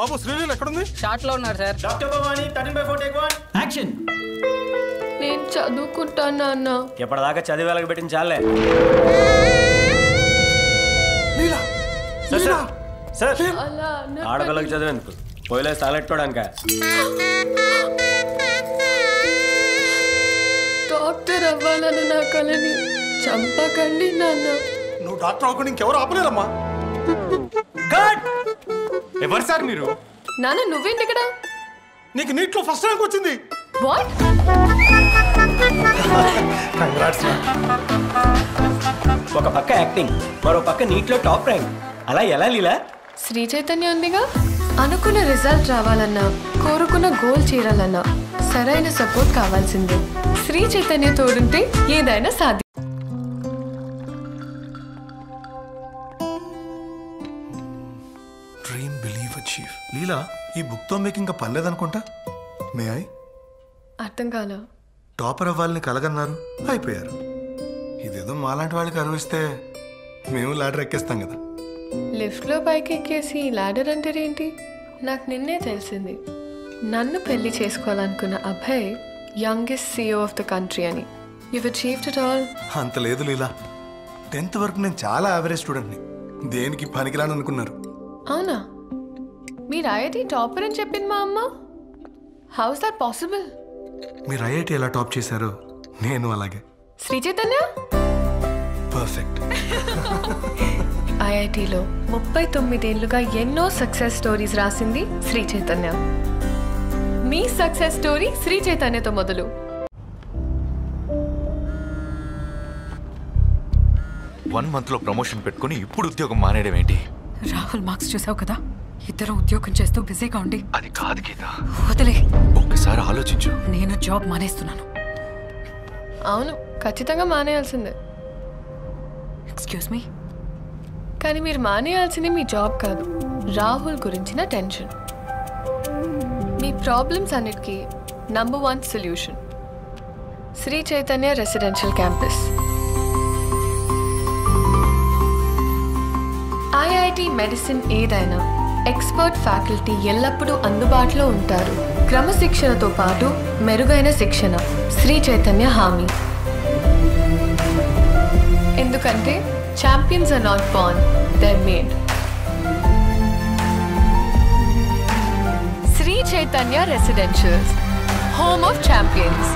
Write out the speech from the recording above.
బాబు శ్రీలీల ఎక్కడుంది? షార్ట్ లో ఉన్నారు sir. Doctor Bhavani 13/4 take 1 action. నేను చదువుకుంటాను నాన్న. ఎప్పటిదాకా చదివేలకు పెట్టిన చాలే. లీలా సార్ ఆడపిల్లకి చదివేందుకు పోయిలే తాలెట్టుకోవడానిక. డాక్టర్ అవ్వాలని నా కలని చంపకండి నాన్న. నువ్వు డాక్టర్ అవ్వకుండా ఇంకెవరు ఆపలేరమ్మా. ఎవరు సార్ మీరు? నాన్న నువ్వేంటి ఇక్కడ? నీకు నీట్లో ఫస్ట్ ర్యాంక్ వచ్చింది. వాట్? కంగ్రాట్స్. ఒక పక్క యాక్టింగ్, మరో పక్క నీట్లో టాప్ ర్యాంక్. అలా ఎలా లీలా? శ్రీ చైతన్య ఉందిగా. అనుకున్న రిజల్ట్ రావాలన్నా, కోరుకున్న గోల్ చేరాలన్నా సరైన సపోర్ట్ కావాల్సిందే. శ్రీ చైతన్య తోడుంటే ఏదైనా సాధ్యం. Dream believe achieve. లీలా ఈ బుక్ తో మీకు ఇంకా పర్లేదనుకుంటా. May I? అర్థం కాల. టాపర్ అవ్వాలని కలగన్నారు, అయిపోయారు. ఇదేదో మాలాంటి వాళ్ళకి అరువిస్తే మేము లాడర్ ఎక్కేస్తాం కదా. లిఫ్ట్ లో పైకి ఎక్కేసి లాడర్ అంటారేంటి? నాకు నిన్నే తెలిసింది నన్ను పెళ్లి చేసుకోవాలనుకున్న Abhay youngest CEO of the country అని. You've achieved it all. అంత లేదు లీలా. 10th వరకు నేను చాలా యావరేజ్ స్టూడెంట్ని, దేనికి పనికిరాను అనుకున్నారు. అవునా? మీరు ఐఐటి టాపర్ అని చెప్పింది మా అమ్మ. How is that possible? మీరు ఐఐటి ఎలా టాప్ చేశారో నేను అలాగే. శ్రీ చైతన్య పర్ఫెక్ట్. ఐఐటిలో 39 ఏళ్లుగా ఎన్నో సక్సెస్ స్టోరీస్ రాసింది శ్రీ చైతన్య. మీ సక్సెస్ స్టోరీ శ్రీ చైతన్యతో మొదలు. వన్ మంత్ లో ప్రమోషన్ పెట్టుకుని ఇప్పుడు ఉద్యోగం మానేయడం ఏంటి? రాహుల్ మార్క్స్ చూసావు కదా, ఇద్దరు ఉద్యోగం చేస్తూ బిజీగా ఉండి. అది కాదు గీత, వదిలే. ఒక్కసారి ఆలోచించు. నేను జాబ్ మానేస్తున్నాను. అవును, ఖచ్చితంగా మానేయాల్సిందే. ఎక్స్క్యూజ్ మీ, కానీ మీరు మానేయాల్సింది మీ జాబ్ కాదు, రాహుల్ గురించిన టెన్షన్. మీ ప్రాబ్లమ్స్ అన్నిటికీ number 1 solution Sri Chaitanya residential campus. IIT medicine ఏదైనా ఎక్స్పర్ట్ ఫ్యాకల్టీ ఎల్లప్పుడూ అందుబాటులో ఉంటారు. క్రమశిక్షణతో పాటు మెరుగైన శిక్షణ శ్రీ చైతన్య హామీ. ఎందుకంటే champions are not born, they are made. Sri Chaitanya residentials, home of champions.